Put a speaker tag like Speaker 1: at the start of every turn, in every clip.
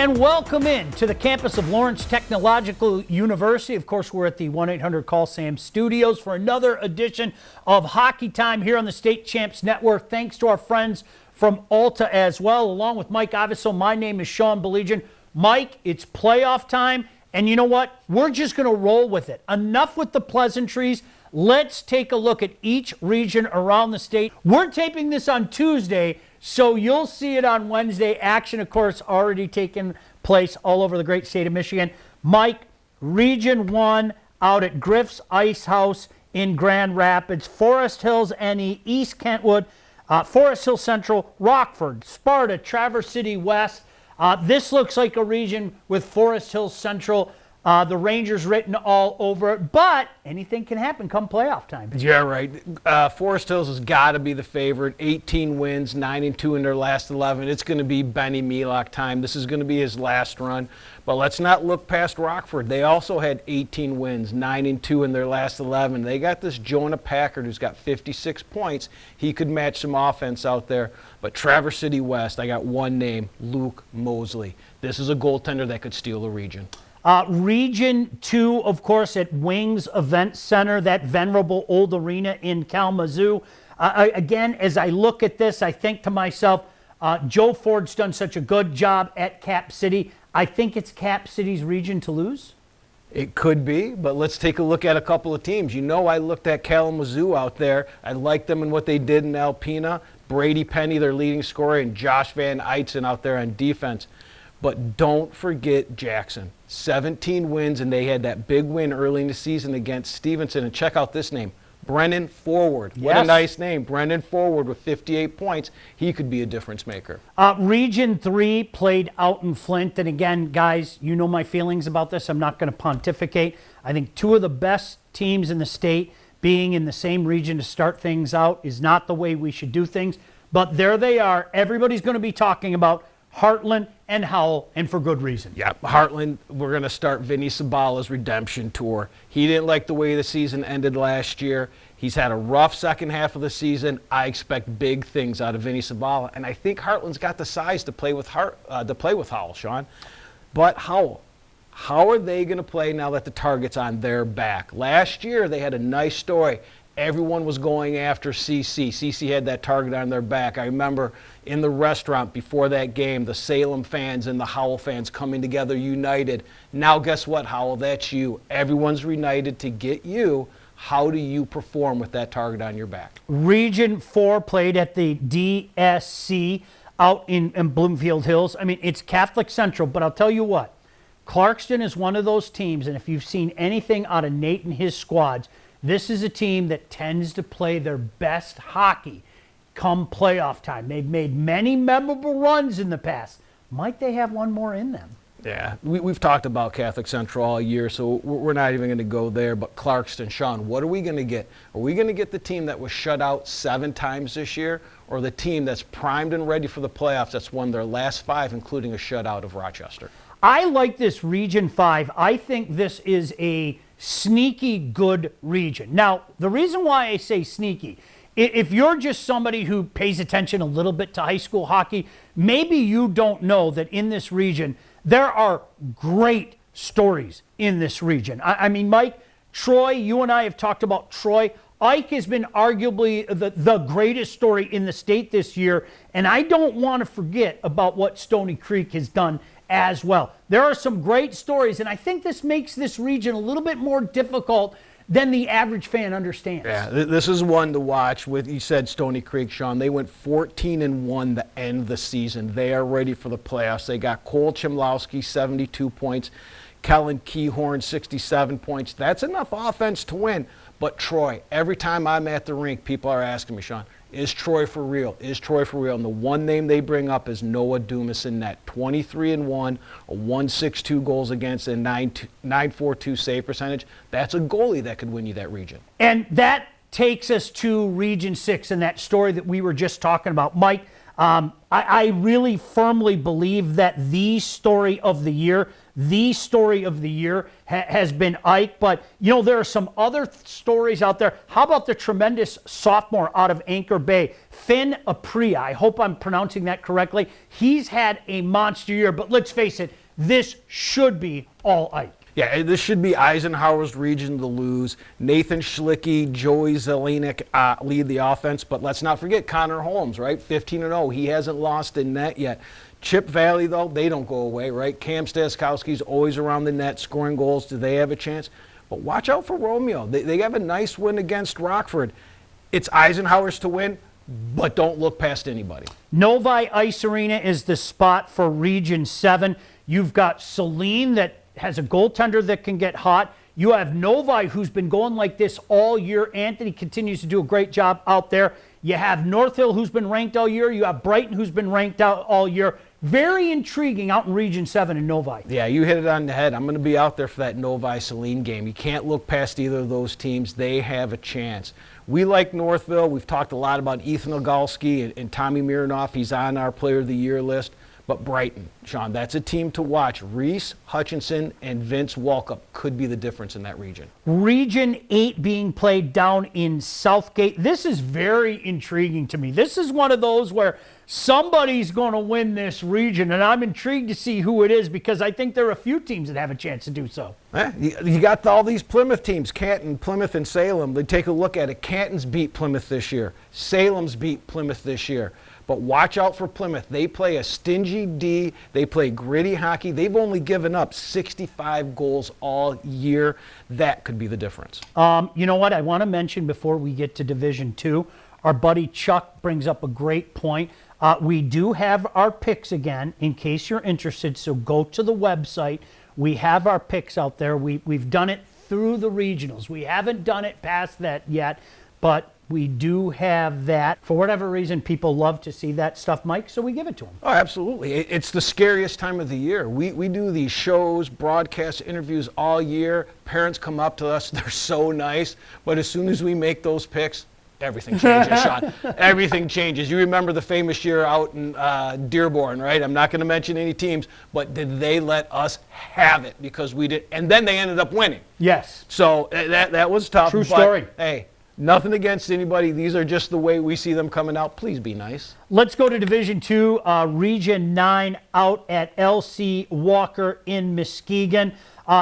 Speaker 1: And welcome in to the campus of Lawrence Technological University. Of course, we're at the 1-800-CALL-SAM studios for another edition of Hockey Time here on the State Champs Network. Thanks to our friends from Alta as well, along with Mike Aviso. My name is Sean Belegian. Mike, it's playoff time, and you know what? We're just going to roll with it. Enough with the pleasantries. Let's take a look at each region around the state. We're taping this on Tuesday, so you'll see it on Wednesday. Action, of course, already taking place all over the great state of Michigan. Mike, Region 1 out at Griff's Ice House in Grand Rapids, Forest Hills, NE, East Kentwood, Forest Hill Central, Rockford, Sparta, Traverse City West. This looks like a region with Forest Hill Central, the Rangers written all over it, but anything can happen come playoff time.
Speaker 2: Yeah, right. Forest Hills has got to be the favorite. 18 wins, 9-2 in their last 11. It's going to be Benny Milak time. This is going to be his last run. But let's not look past Rockford. They also had 18 wins, 9-2 in their last 11. They got this Jonah Packard who's got 56 points. He could match some offense out there. But Traverse City West, I got one name, Luke Mosley. This is a goaltender that could steal a region.
Speaker 1: Region 2, of course, at Wings Event Center, that venerable old arena in Kalamazoo. Again, as I look at this, I think to myself, Joe Ford's done such a good job at Cap City. I think it's Cap City's region to lose.
Speaker 2: It could be, but let's take a look at a couple of teams. You know, I looked at Kalamazoo out there. I liked them in what they did in Alpena. Brady Penny, their leading scorer, and Josh Van Eitzen out there on defense. But don't forget Jackson. 17 wins, and they had that big win early in the season against Stevenson. And check out this name, Brennan Forward. What a nice name. Brennan Forward with 58 points. He could be a difference maker.
Speaker 1: Region 3 played out in Flint. And again, guys, you know my feelings about this. I'm not going to pontificate. I think two of the best teams in the state being in the same region to start things out is not the way we should do things. But there they are. Everybody's going to be talking about Heartland and Howell, and for good reason.
Speaker 2: Yeah, Heartland, we're going to start Vinny Sabala's redemption tour. He didn't like the way the season ended last year. He's had a rough second half of the season. I expect big things out of Vinny Sabala, and I think Heartland's got the size to play with Howell, Sean. But Howell, how are they going to play now that the target's on their back? Last year, they had a nice story. Everyone was going after CC. CC had that target on their back. I remember in the restaurant before that game, the Salem fans and the Howell fans coming together united. Now guess what, Howell? That's you. Everyone's united to get you. How do you perform with that target on your back?
Speaker 1: Region 4 played at the DSC out in Bloomfield Hills. I mean, it's Catholic Central, but I'll tell you what. Clarkston is one of those teams, and if you've seen anything out of Nate and his squads, this is a team that tends to play their best hockey come playoff time. They've made many memorable runs in the past. Might they have one more in them?
Speaker 2: Yeah, we've talked about Catholic Central all year, so we're not even going to go there. But Clarkston, Sean, what are we going to get? Are we going to get the team that was shut out 7 times this year, or the team that's primed and ready for the playoffs that's won their last 5, including a shutout of Rochester?
Speaker 1: I like this Region 5. I think this is a sneaky good region. Now, the reason why I say sneaky, if you're just somebody who pays attention a little bit to high school hockey, maybe you don't know that in this region, there are great stories in this region. I mean, Mike, Troy, you and I have talked about Troy. Ike has been arguably the greatest story in the state this year, and I don't want to forget about what Stony Creek has done as well. There are some great stories, and I think this makes this region a little bit more difficult than the average fan understands.
Speaker 2: Yeah, this is one to watch. With, you said Stony Creek, Sean. They went 14-1 to end the season. They are ready for the playoffs. They got Cole Chimlowski, 72 points. Kellen Keyhorn, 67 points. That's enough offense to win. But Troy, every time I'm at the rink, people are asking me, Sean, is Troy for real? Is Troy for real? And the one name they bring up is Noah Dumas in net. 23-1, a 1.62 goals against, and 9.42 save percentage. That's a goalie that could win you that region.
Speaker 1: And that takes us to Region 6 and that story that we were just talking about. Mike, I really firmly believe that the story of the year has been Ike. But, there are some other stories out there. How about the tremendous sophomore out of Anchor Bay, Finn Apria? I hope I'm pronouncing that correctly. He's had a monster year, but let's face it, this should be all Ike.
Speaker 2: Yeah, this should be Eisenhower's region to lose. Nathan Schlicky, Joey Zelenik lead the offense, but let's not forget Connor Holmes, right? 15-0. He hasn't lost in net yet. Chip Valley, though, they don't go away, right? Cam Staskowski's always around the net scoring goals. Do they have a chance? But watch out for Romeo. They have a nice win against Rockford. It's Eisenhower's to win, but don't look past anybody.
Speaker 1: Novi Ice Arena is the spot for Region 7. You've got Saline that has a goaltender that can get hot. You have Novi, who's been going like this all year. Anthony continues to do a great job out there. You have North Hill, who's been ranked all year. You have Brighton, who's been ranked out all year. Very intriguing out in Region 7 in Novi.
Speaker 2: Yeah, you hit it on the head. I'm going to be out there for that Novi-Saline game. You can't look past either of those teams. They have a chance. We like Northville. We've talked a lot about Ethan Ogalski and Tommy Mironoff. He's on our Player of the Year list. But Brighton, Sean, that's a team to watch. Reese Hutchinson and Vince Walkup could be the difference in that region.
Speaker 1: Region 8 being played down in Southgate. This is very intriguing to me. This is one of those where somebody's going to win this region, and I'm intrigued to see who it is because I think there are a few teams that have a chance to do so.
Speaker 2: You got all these Plymouth teams, Canton, Plymouth, and Salem. They take a look at it. Canton's beat Plymouth this year. Salem's beat Plymouth this year. But watch out for Plymouth. They play a stingy D. They play gritty hockey. They've only given up 65 goals all year. That could be the difference.
Speaker 1: You know what? I want to mention before we get to Division 2, our buddy Chuck brings up a great point. We do have our picks again, in case you're interested. So go to the website. We have our picks out there. We've done it through the regionals. We haven't done it past that yet, but we do have that. For whatever reason, people love to see that stuff, Mike, so we give it to them.
Speaker 2: Oh, absolutely. It's the scariest time of the year. We do these shows, broadcasts, interviews all year. Parents come up to us. They're so nice. But as soon as we make those picks, everything changes, Sean. Everything changes. You remember the famous year out in Dearborn, right? I'm not going to mention any teams, but did they let us have it because we did? And then they ended up winning.
Speaker 1: Yes.
Speaker 2: So that was tough.
Speaker 1: True story.
Speaker 2: But, hey, nothing against anybody. These are just the way we see them coming out. Please be nice.
Speaker 1: Let's go to Division 2, Region 9 out at LC Walker in Muskegon.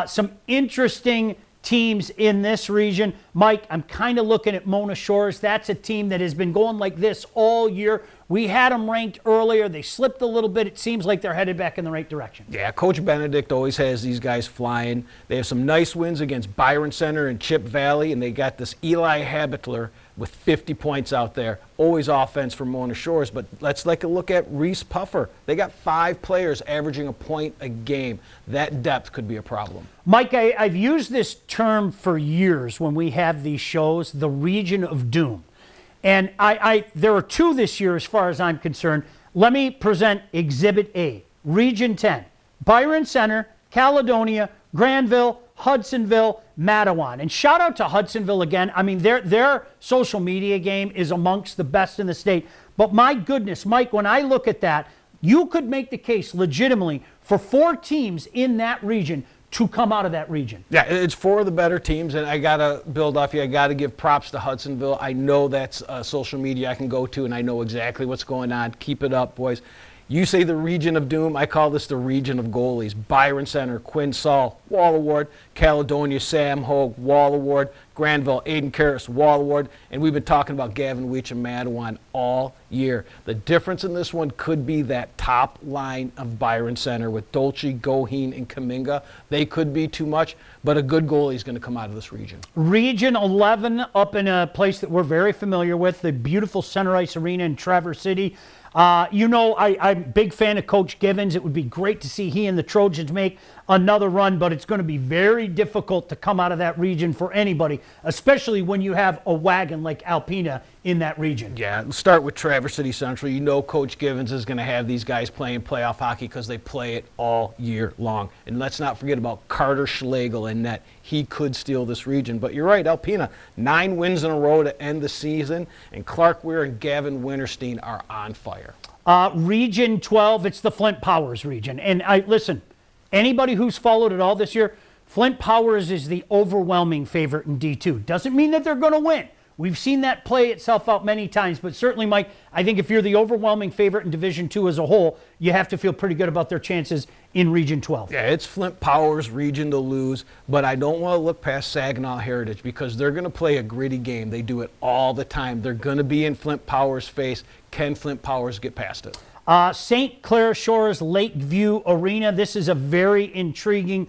Speaker 1: Some interesting teams in this region. Mike, I'm kind of looking at Mona Shores. That's a team that has been going like this all year. We had them ranked earlier. They slipped a little bit. It seems like they're headed back in the right direction.
Speaker 2: Yeah, Coach Benedict always has these guys flying. They have some nice wins against Byron Center and Chip Valley, and they got this Eli Habitler with 50 points out there. Always offense for Mona Shores, but let's take a look at Reese Puffer. They got 5 players averaging a point a game. That depth could be a problem.
Speaker 1: Mike, I've used this term for years when we have these shows, the Region of Doom. And there are 2 this year as far as I'm concerned. Let me present Exhibit A, Region 10, Byron Center, Caledonia, Granville, Hudsonville, Matawan. And shout out to Hudsonville again. I mean, their social media game is amongst the best in the state. But my goodness, Mike, when I look at that, you could make the case legitimately for 4 teams in that region to come out of that region.
Speaker 2: Yeah, it's 4 of the better teams, and I got to build off you. I got to give props to Hudsonville. I know that's social media I can go to, and I know exactly what's going on. Keep it up, boys. You say the Region of Doom. I call this the Region of Goalies. Byron Center, Quinn Saul, Wall Award. Caledonia, Sam Hogue, Wall Award. Granville, Aiden Karras, Wall Award. And we've been talking about Gavin Weech and Matawan all year. The difference in this one could be that top line of Byron Center with Dolce, Goheen, and Kaminga. They could be too much, but a good goalie is going to come out of this region.
Speaker 1: Region 11 up in a place that we're very familiar with, the beautiful Center Ice Arena in Traverse City. I'm a big fan of Coach Givens. It would be great to see he and the Trojans make another run, but it's going to be very difficult to come out of that region for anybody, especially when you have a wagon like Alpena in that region.
Speaker 2: Yeah, let's start with Traverse City Central. You know Coach Givens is going to have these guys playing playoff hockey because they play it all year long. And let's not forget about Carter Schlegel in net. He could steal this region. But you're right, Alpena, 9 wins in a row to end the season, and Clark Weir and Gavin Winterstein are on fire.
Speaker 1: Region 12, it's the Flint Powers region. And listen, anybody who's followed it all this year, Flint Powers is the overwhelming favorite in D2. Doesn't mean that they're going to win. We've seen that play itself out many times, but certainly, Mike, I think if you're the overwhelming favorite in Division 2 as a whole, you have to feel pretty good about their chances in Region 12.
Speaker 2: Yeah, it's Flint Powers region to lose, but I don't want to look past Saginaw Heritage because they're going to play a gritty game. They do it all the time. They're going to be in Flint Powers' face. Can Flint Powers get past it?
Speaker 1: St. Clair Shores Lakeview Arena. This is a very intriguing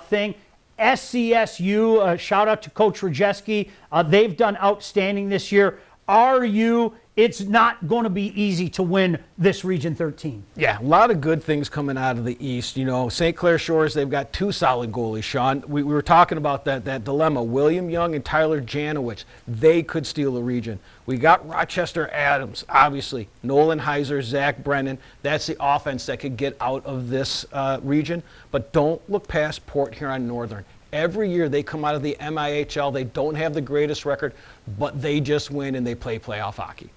Speaker 1: thing. SCSU, shout out to Coach Rajeski. They've done outstanding this year. RU, it's not going to be easy to win this Region 13.
Speaker 2: Yeah, a lot of good things coming out of the East. You know, St. Clair Shores, they've got two solid goalies, Sean. We were talking about that dilemma. William Young and Tyler Janowicz, they could steal the region. We got Rochester Adams, obviously. Nolan Heiser, Zach Brennan. That's the offense that could get out of this region. But don't look past Port Huron Northern. Every year they come out of the MIHL. They don't have the greatest record, but they just win and they play playoff hockey.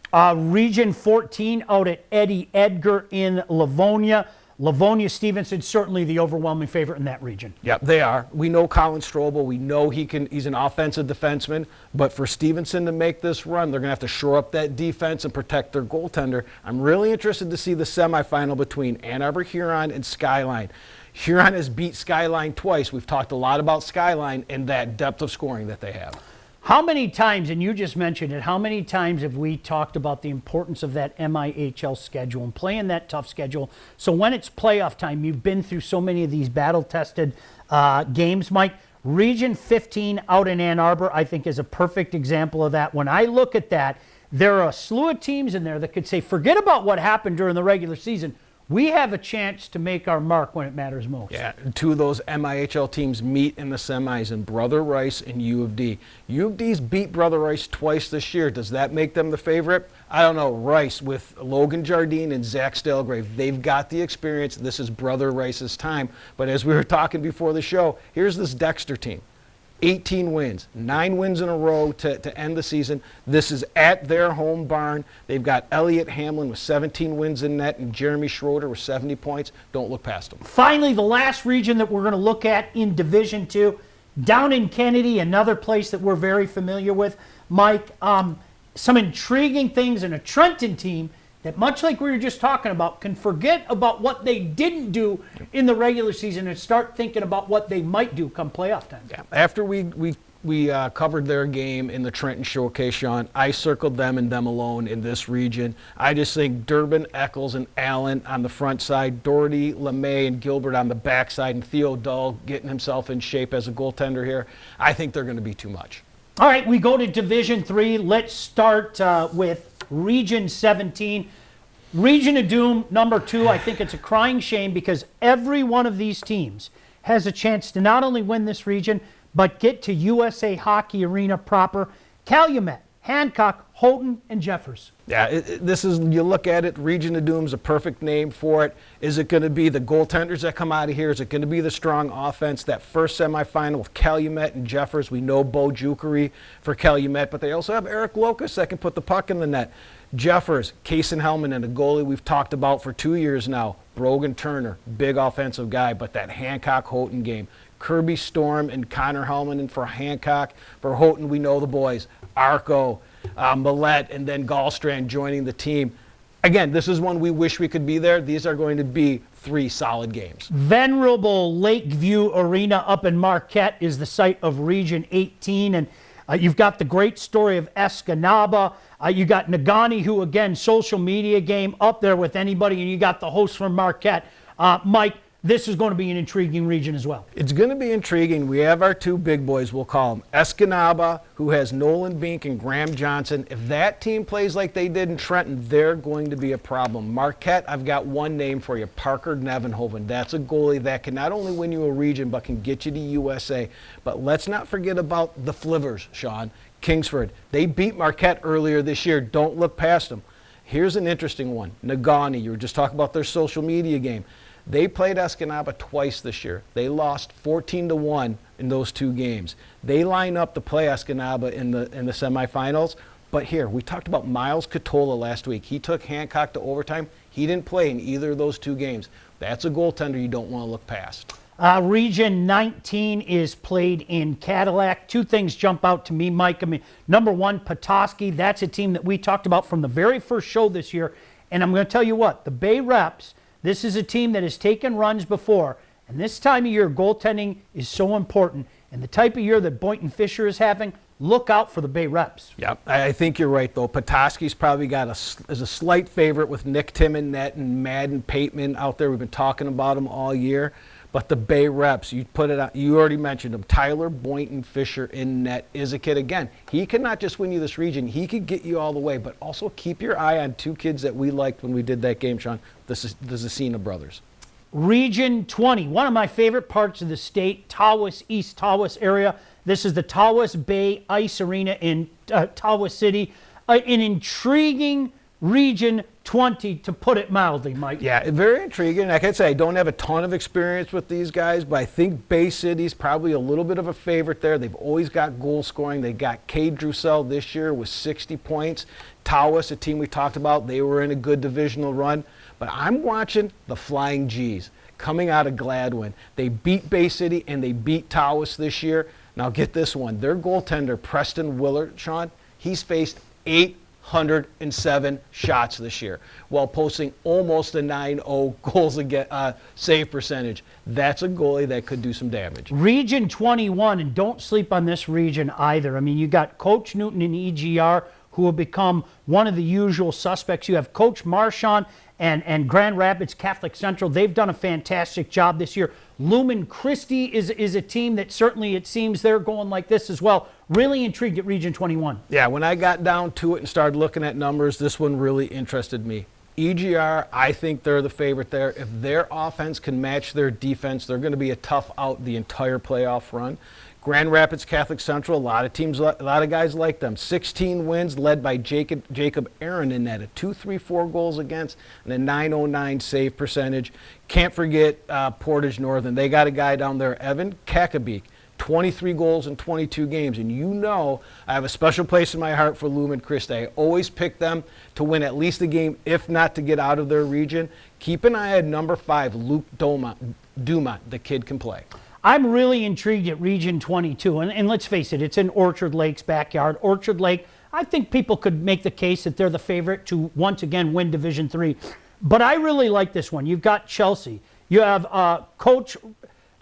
Speaker 1: Region 14 out at Eddie Edgar in Livonia. Livonia Stevenson, certainly the overwhelming favorite in that region.
Speaker 2: Yep, they are. We know Colin Strobel. We know he's an offensive defenseman. But for Stevenson to make this run, they're going to have to shore up that defense and protect their goaltender. I'm really interested to see the semifinal between Ann Arbor Huron and Skyline. Huron has beat Skyline twice. We've talked a lot about Skyline and that depth of scoring that they have.
Speaker 1: How many times, and you just mentioned it, how many times have we talked about the importance of that MIHL schedule and playing that tough schedule? So when it's playoff time, you've been through so many of these battle-tested games, Mike. Region 15 out in Ann Arbor, I think, is a perfect example of that. When I look at that, there are a slew of teams in there that could say, forget about what happened during the regular season. We have a chance to make our mark when it matters most.
Speaker 2: Yeah, two of those MIHL teams meet in the semis in Brother Rice and U of D. U of D's beat Brother Rice twice this year. Does that make them the favorite? I don't know. Rice with Logan Jardine and Zach Stelgrave, they've got the experience. This is Brother Rice's time. But as we were talking before the show, here's this Dexter team. 18 wins, 9 wins in a row to end the season. This is at their home barn. They've got Elliot Hamlin with 17 wins in net and Jeremy Schroeder with 70 points. Don't look past them.
Speaker 1: Finally, the last region that we're going to look at in Division 2, down in Kennedy, another place that we're very familiar with. Mike, some intriguing things in a Trenton team that, much like we were just talking about, can forget about what they didn't do in the regular season and start thinking about what they might do come playoff time.
Speaker 2: Yeah. After we covered their game in the Trenton Showcase, Sean, I circled them and them alone in this region. I just think Durbin, Eccles, and Allen on the front side, Doherty, LeMay, and Gilbert on the back side, and Theo Dull getting himself in shape as a goaltender here. I think they're going to be too much.
Speaker 1: All right, we go to Division 3. Let's start with Region 17. Region of Doom, number 2. I think it's a crying shame because every one of these teams has a chance to not only win this region, but get to USA Hockey Arena proper. Calumet, Hancock, Houghton, and Jeffers.
Speaker 2: Yeah, this is, you look at it, Region of Doom's a perfect name for it. Is it going to be the goaltenders that come out of here? Is it going to be the strong offense? That first semifinal with Calumet and Jeffers, we know Bo Jukery for Calumet, but they also have Eric Locust that can put the puck in the net. Jeffers, Kaysen Hellman, and a goalie we've talked about for 2 years now, Brogan Turner, big offensive guy, but that Hancock-Houghton game. Kirby Storm and Connor Hellman, and for Hancock. For Houghton, we know the boys, Arco, Millette, and then Gallstrand joining the team. Again, this is one we wish we could be there. These are going to be 3 solid games.
Speaker 1: Venerable Lakeview Arena up in Marquette is the site of Region 18, and you've got the great story of Escanaba. You got Nagani, who, again, social media game up there with anybody, and you got the host from Marquette. Mike, this is going to be an intriguing region as well.
Speaker 2: It's going to be intriguing. We have our 2 big boys, we'll call them. Escanaba, who has Nolan Bink and Graham Johnson. If that team plays like they did in Trenton, they're going to be a problem. Marquette, I've got one name for you, Parker Nevenhoven. That's a goalie that can not only win you a region, but can get you to USA. But let's not forget about the Flivers, Sean. Kingsford, they beat Marquette earlier this year. Don't look past them. Here's an interesting one. Nagani, you were just talking about their social media game. They played Escanaba twice this year. They lost 14-1 in those 2 games. They line up to play Escanaba in the semifinals, But here, we talked about Miles Catola last week. He took Hancock to overtime. He didn't play in either of those 2 games. That's a goaltender you don't want to look past.
Speaker 1: Region 19 is played in Cadillac. 2 things jump out to me, Mike. I mean, number 1, Petoskey. That's a team that we talked about from the very first show this year. And I'm going to tell you what, the Bay Reps, this is a team that has taken runs before. And this time of year, goaltending is so important. And the type of year that Boynton Fisher is having, look out for the Bay Reps.
Speaker 2: Yeah, I think you're right, though. Petoskey's probably got as a slight favorite with Nick Tim in net and Madden Pateman out there. We've been talking about them all year. But the Bay Reps, you put it out, you already mentioned them. Tyler Boynton Fisher in net is a kid. Again, he can not just win you this region, he could get you all the way, but also keep your eye on 2 kids that we liked when we did that game, Sean, the Zacina brothers.
Speaker 1: Region 20, one of my favorite parts of the state, Tawas, East Tawas area. This is the Tawas Bay Ice Arena in Tawas City. An intriguing Region 20, to put it mildly, Mike.
Speaker 2: Yeah, very intriguing. Like I said, I don't have a ton of experience with these guys, but I think Bay City's probably a little bit of a favorite there. They've always got goal scoring. They got Cade Drusell this year with 60 points. Tawas, a team we talked about, they were in a good divisional run. But I'm watching the Flying G's coming out of Gladwin. They beat Bay City and they beat Tawas this year. Now get this one. Their goaltender, Preston Willard, Sean, he's faced 807 shots this year while posting almost a 9-0 goals against save percentage. That's a goalie that could do some damage.
Speaker 1: Region 21, and don't sleep on this region either. I mean, you got Coach Newton in EGR, who have become one of the usual suspects. You have Coach Marchand and Grand Rapids Catholic Central. They've done a fantastic job this year. Lumen Christi is a team that certainly, it seems, they're going like this as well. Really intrigued at Region 21.
Speaker 2: Yeah, when I got down to it and started looking at numbers, this one really interested me. EGR, I think they're the favorite there. If their offense can match their defense, they're going to be a tough out the entire playoff run. Grand Rapids Catholic Central, a lot of guys like them. 16 wins led by Jacob Aaron in net, a 2.34 goals against and a 909 save percentage. Can't forget Portage Northern. They got a guy down there, Evan Kakabik, 23 goals in 22 games. And you know I have a special place in my heart for Lumen Christi. I always pick them to win at least a game, if not to get out of their region. Keep an eye on number 5, Luke Dumont. The kid can play.
Speaker 1: I'm really intrigued at Region 22, and let's face it, it's in Orchard Lake's backyard. Orchard Lake, I think people could make the case that they're the favorite to once again win Division III. But I really like this one. You've got Chelsea. You have Coach,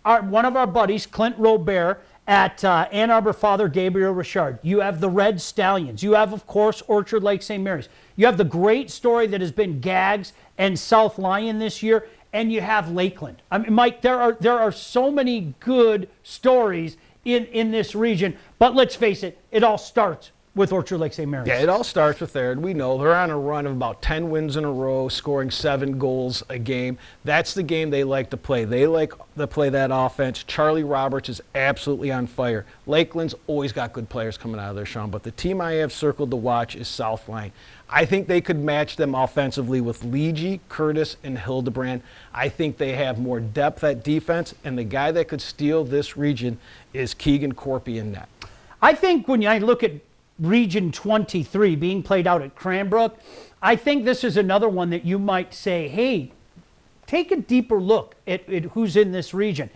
Speaker 1: one of our buddies, Clint Robert, at Ann Arbor Father Gabriel Richard. You have the Red Stallions. You have, of course, Orchard Lake St. Mary's. You have the great story that has been Gags and South Lyon this year. And you have Lakeland. I mean, Mike, there are so many good stories in this region. But let's face it, it all starts with Orchard Lake St. Mary's.
Speaker 2: Yeah, it all starts with there. We know they're on a run of about 10 wins in a row, scoring 7 goals a game. That's the game they like to play. They like to play that offense. Charlie Roberts is absolutely on fire. Lakeland's always got good players coming out of there, Sean. But the team I have circled to watch is South Lyon. I think they could match them offensively with Leegee, Curtis, and Hildebrand. I think they have more depth at defense, and the guy that could steal this region is Keegan Corpy in net.
Speaker 1: I think when I look at Region 23 being played out at Cranbrook, I think this is another one that you might say, hey, take a deeper look at who's in this region.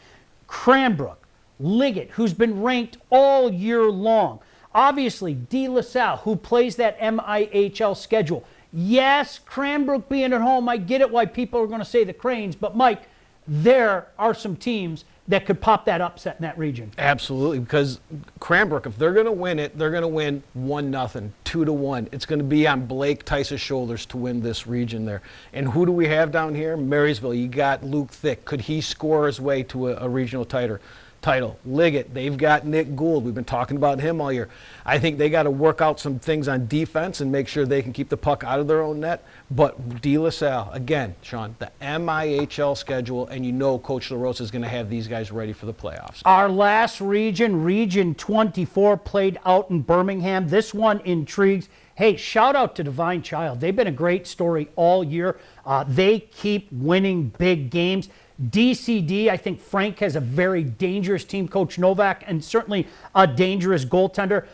Speaker 1: Cranbrook, Liggett, who's been ranked all year long. Obviously, De La Salle, who plays that MIHL schedule. Yes, Cranbrook being at home, I get it why people are going to say the Cranes, but Mike, there are some teams that could pop that upset in that region.
Speaker 2: Absolutely, because Cranbrook, if they're going to win it, they're going to win 1-0, 2-1. It's going to be on Blake Tice's shoulders to win this region there. And who do we have down here? Marysville. You got Luke Thick. Could he score his way to a regional title? Liggett, they've got Nick Gould. We've been talking about him all year. I think they got to work out some things on defense and make sure they can keep the puck out of their own net. But De La Salle, again, Sean, the MIHL schedule, and you know Coach LaRosa is going to have these guys ready for the playoffs.
Speaker 1: Our last region, Region 24, played out in Birmingham. This one intrigues. Hey, shout out to Divine Child. They've been a great story all year. They keep winning big games. DCD, I think Frank has a very dangerous team, Coach Novak, and certainly a dangerous goaltender.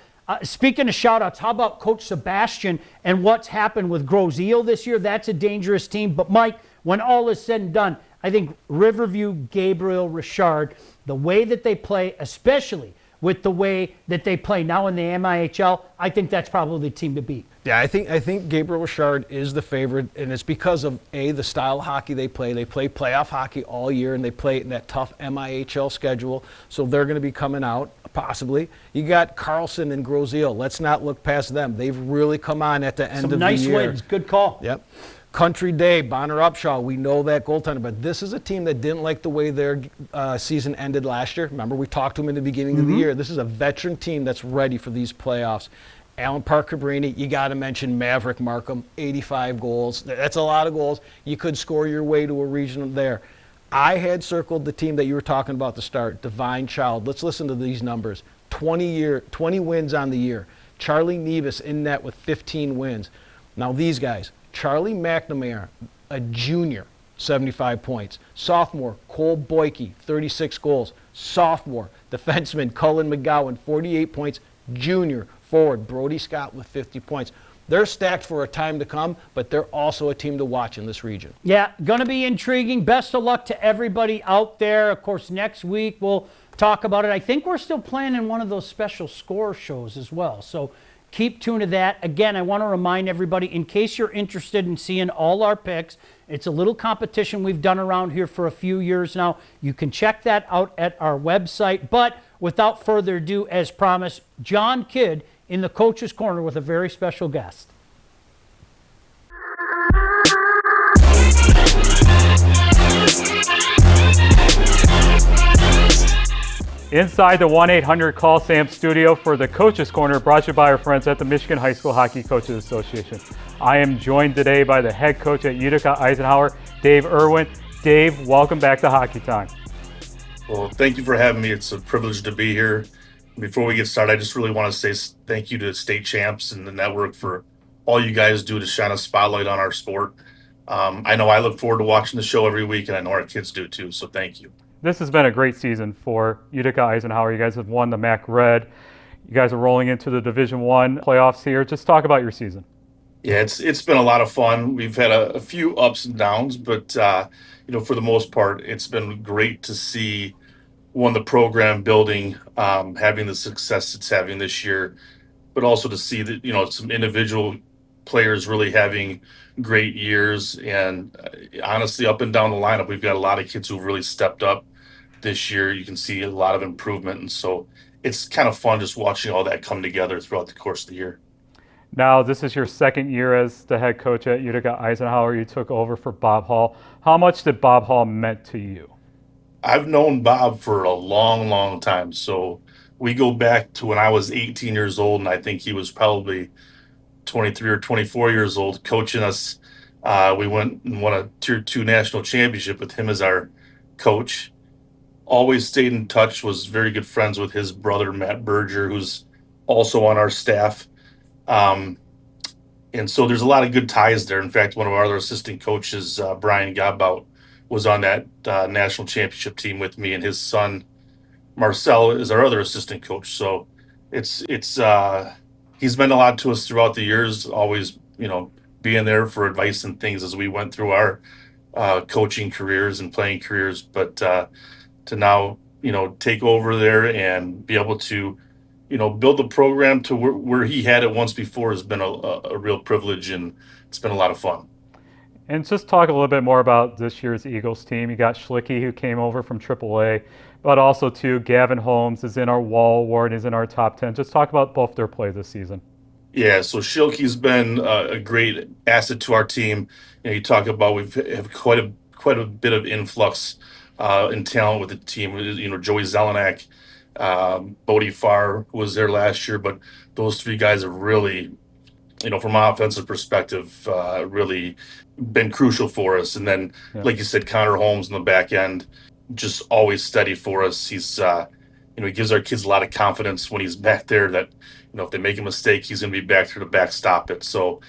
Speaker 1: Speaking of shout-outs, how about Coach Sebastian and what's happened with Grosse Ile this year? That's a dangerous team. But, Mike, when all is said and done, I think Riverview, Gabriel, Richard, the way that they play, especially with the way that they play now in the MIHL, I think that's probably the team to beat.
Speaker 2: Yeah, I think Gabriel Richard is the favorite, and it's because of, the style of hockey they play. They play playoff hockey all year, and they play it in that tough MIHL schedule, so they're going to be coming out, possibly. You got Carlson and Grosse Ile. Let's not look past them. They've really come on at the end of the year.
Speaker 1: Some nice wins. Good call.
Speaker 2: Yep. Country Day, Bonner Upshaw, we know that goaltender, but this is a team that didn't like the way their season ended last year. Remember, we talked to them in the beginning of the year. This is a veteran team that's ready for these playoffs. Alan Parker-Cabrini, you got to mention Maverick Markham, 85 goals. That's a lot of goals. You could score your way to a regional there. I had circled the team that you were talking about to start, Divine Child. Let's listen to these numbers. 20 wins on the year. Charlie Nevis in net with 15 wins. Now these guys, Charlie McNamara, a junior, 75 points. Sophomore, Cole Boyke, 36 goals. Sophomore, defenseman Cullen McGowan, 48 points. Junior, forward Brody Scott with 50 points. They're stacked for a time to come, but they're also a team to watch in this region.
Speaker 1: Yeah, going to be intriguing. Best of luck to everybody out there. Of course, next week we'll talk about it. I think we're still planning one of those special score shows as well. So keep tuned to that. Again, I want to remind everybody, in case you're interested in seeing all our picks, it's a little competition we've done around here for a few years now. You can check that out at our website. But without further ado, as promised, John Kidd in the Coach's Corner with a very special guest.
Speaker 3: Inside the 1-800-CALL-SAM studio for the Coach's Corner, brought to you by our friends at the Michigan High School Hockey Coaches Association. I am joined today by the head coach at Utica Eisenhower, Dave Irwin. Dave, welcome back to Hockey Time.
Speaker 4: Well, thank you for having me. It's a privilege to be here. Before we get started, I just really want to say thank you to State Champs and the network for all you guys do to shine a spotlight on our sport. I know I look forward to watching the show every week, and I know our kids do too, so thank you.
Speaker 3: This has been a great season for Utica Eisenhower. You guys have won the MAC Red. You guys are rolling into the Division I playoffs here. Just talk about your season.
Speaker 4: Yeah, it's been a lot of fun. We've had a few ups and downs, but for the most part, it's been great to see the program building, having the success it's having this year, but also to see that some individual players really having great years. And honestly, up and down the lineup, we've got a lot of kids who've really stepped up this year. You can see a lot of improvement, and so it's kind of fun just watching all that come together throughout the course of the year.
Speaker 3: Now, this is your second year as the head coach at Utica Eisenhower. You took over for Bob Hall. How much did Bob Hall meant to you?
Speaker 4: I've known Bob for a long, long time. So we go back to when I was 18 years old, and I think he was probably 23 or 24 years old, coaching us. We went and won a Tier 2 national championship with him as our coach. Always stayed in touch, was very good friends with his brother, Matt Berger, who's also on our staff. And so there's a lot of good ties there. In fact, one of our other assistant coaches, Brian Gabout, was on that national championship team with me, and his son Marcel is our other assistant coach. So it's he's meant a lot to us throughout the years, always being there for advice and things as we went through our coaching careers and playing careers. But to now take over there and be able to build the program to where he had it once before has been a real privilege, and it's been a lot of fun.
Speaker 3: And just talk a little bit more about this year's Eagles team. You got Schlicky, who came over from AAA, but also too, Gavin Holmes is in our Wall Award, is in our top 10. Just talk about both their play this season.
Speaker 4: Yeah, so Schilke's been a great asset to our team. You talk about we have quite a bit of influx in talent with the team. Joey Zelenak, Bodie Farr, who was there last year, but those three guys have really, from an offensive perspective, really been crucial for us. And then, like you said, Connor Holmes in the back end, just always steady for us. He's, he gives our kids a lot of confidence when he's back there that, if they make a mistake, he's going to be back there to backstop it. So,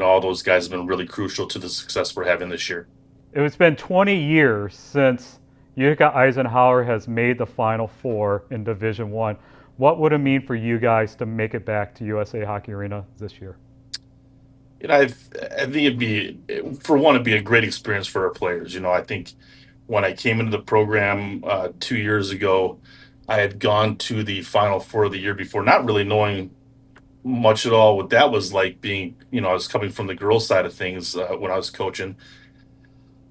Speaker 4: all those guys have been really crucial to the success we're having this year.
Speaker 3: It's been 20 years since Utica Eisenhower has made the Final Four in Division I. What would it mean for you guys to make it back to USA Hockey Arena this year?
Speaker 4: I think it'd be a great experience for our players. I think when I came into the program 2 years ago, I had gone to the Final Four the year before, not really knowing much at all what that was like being, I was coming from the girls' side of things when I was coaching.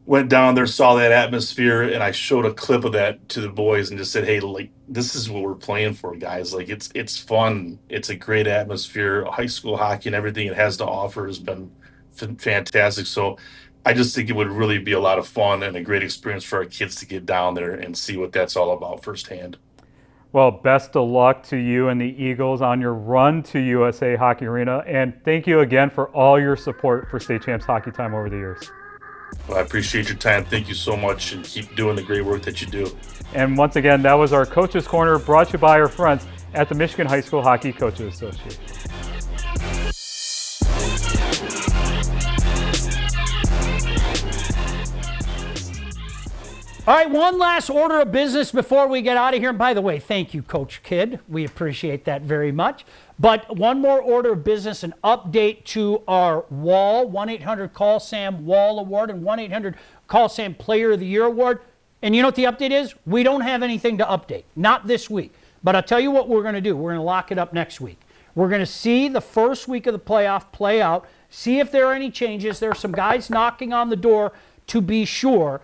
Speaker 4: Went down there, saw that atmosphere, and I showed a clip of that to the boys and just said, "Hey, like this is what we're playing for, guys. Like it's fun. It's a great atmosphere. High school hockey and everything it has to offer has been fantastic. So I just think it would really be a lot of fun and a great experience for our kids to get down there and see what that's all about firsthand."
Speaker 3: Well, best of luck to you and the Eagles on your run to USA Hockey Arena, and thank you again for all your support for State Champs Hockey Time over the years.
Speaker 4: Well, I appreciate your time. Thank you so much, and keep doing the great work that you do.
Speaker 3: And once again, that was our Coaches Corner, brought to you by our friends at the Michigan High School Hockey Coaches Association.
Speaker 1: All right, one last order of business before we get out of here. And by the way, thank you, Coach Kidd. We appreciate that very much. But one more order of business, an update to our Wall, 1-800-CALL-SAM Wall Award and 1-800-CALL-SAM Player of the Year Award. And you know what the update is? We don't have anything to update, not this week. But I'll tell you what we're going to do. We're going to lock it up next week. We're going to see the first week of the playoff play out, see if there are any changes. There are some guys knocking on the door to be sure.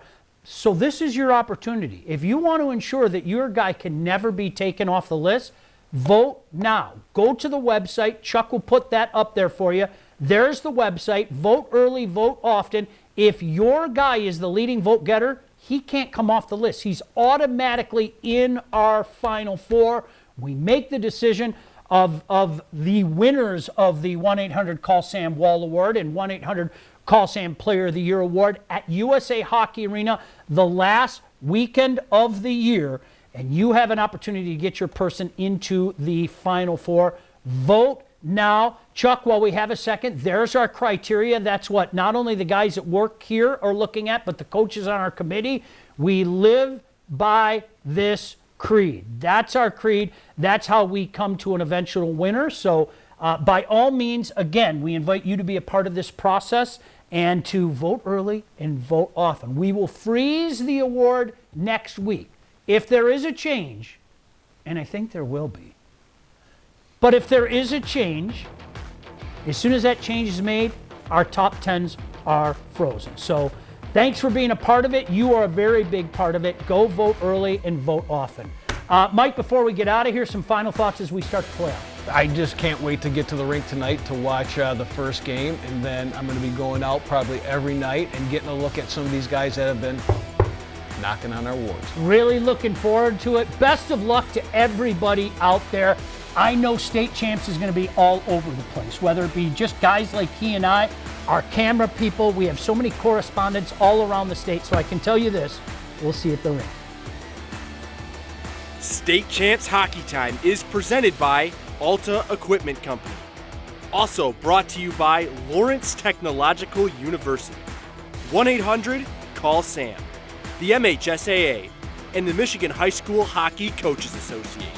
Speaker 1: So this is your opportunity. If you want to ensure that your guy can never be taken off the list, vote now. Go to the website. Chuck will put that up there for you. There's the website. Vote early, vote often. If your guy is the leading vote getter, he can't come off the list. He's automatically in our Final Four. We make the decision of the winners of the 1-800-CALL-SAM Wall Award and 1-800-CALL-SAM Player of the Year Award at USA Hockey Arena the last weekend of the year. And you have an opportunity to get your person into the Final Four. Vote now. Chuck, while we have a second, there's our criteria. That's what not only the guys at work here are looking at, but the coaches on our committee. We live by this creed. That's our creed. That's how we come to an eventual winner. So by all means, again, we invite you to be a part of this process and to vote early and vote often. We will freeze the award next week. If there is a change, and I think there will be, but if there is a change, as soon as that change is made, our top 10s are frozen. So thanks for being a part of it. You are a very big part of it. Go vote early and vote often. Mike, before we get out of here, some final thoughts as we start the playoff.
Speaker 2: I just can't wait to get to the rink tonight to watch the first game, and then I'm going to be going out probably every night and getting a look at some of these guys that have been knocking on our wards.
Speaker 1: Really looking forward to it. Best of luck to everybody out there. I know State Champs is going to be all over the place, whether it be just guys like he and I, our camera people. We have so many correspondents all around the state, so I can tell you this, we'll see you at the rink.
Speaker 5: State Champs Hockey Time is presented by Alta Equipment Company. Also brought to you by Lawrence Technological University. 1-800-CALL-SAM, the MHSAA, and the Michigan High School Hockey Coaches Association.